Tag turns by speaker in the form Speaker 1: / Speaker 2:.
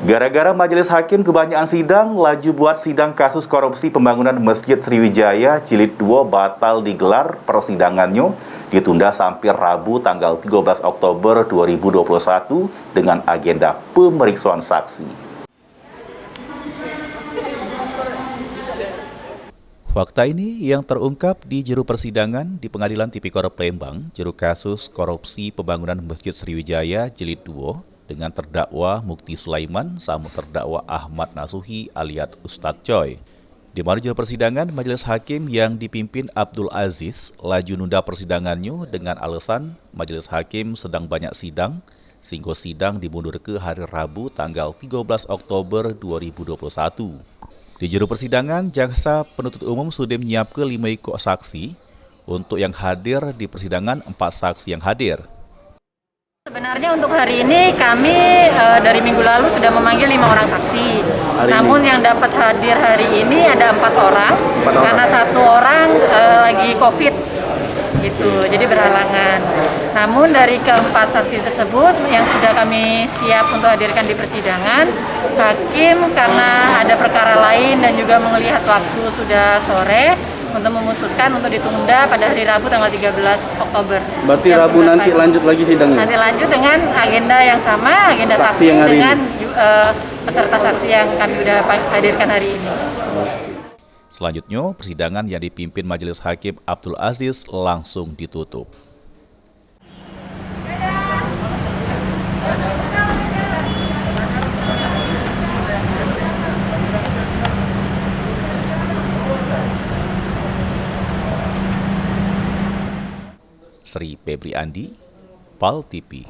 Speaker 1: Gara-gara majelis hakim kebanyakan sidang, laju buat sidang kasus korupsi pembangunan Masjid Sriwijaya Jilid 2 batal digelar. Persidangannya ditunda sampai Rabu tanggal 13 Oktober 2021 dengan agenda pemeriksaan saksi. Fakta ini yang terungkap di juru persidangan di Pengadilan Tipikor Palembang, juru kasus korupsi pembangunan Masjid Sriwijaya Jilid 2 dengan terdakwa Mukti Sulaiman sama terdakwa Ahmad Nasuhi alias Ustadz Coy. Di mana juru persidangan majelis hakim yang dipimpin Abdul Aziz laju nunda persidangannya dengan alasan majelis hakim sedang banyak sidang, sehingga sidang dimundur ke hari Rabu tanggal 13 Oktober 2021. Di juru persidangan, jaksa penuntut umum sudah menyiapkan 5 ekor saksi. Untuk yang hadir di persidangan, 4 saksi yang hadir.
Speaker 2: Sebenarnya untuk hari ini kami dari minggu lalu sudah memanggil 5 orang saksi. Namun yang dapat hadir hari ini ada 4 orang. Karena 1 orang lagi COVID gitu, jadi berhalangan. Namun dari keempat saksi tersebut yang sudah kami siap untuk hadirkan di persidangan, hakim karena ada perkara lain dan juga melihat waktu sudah sore untuk memutuskan untuk ditunda pada hari Rabu tanggal 13 Oktober.
Speaker 3: Berarti Rabu nanti lanjut lagi sidangnya?
Speaker 2: Nanti lanjut dengan agenda yang sama, agenda saksi dengan peserta saksi yang kami sudah hadirkan hari ini.
Speaker 1: Selanjutnya, persidangan yang dipimpin Majelis Hakim Abdul Aziz langsung ditutup. Sri Febri Andi, PAL TV.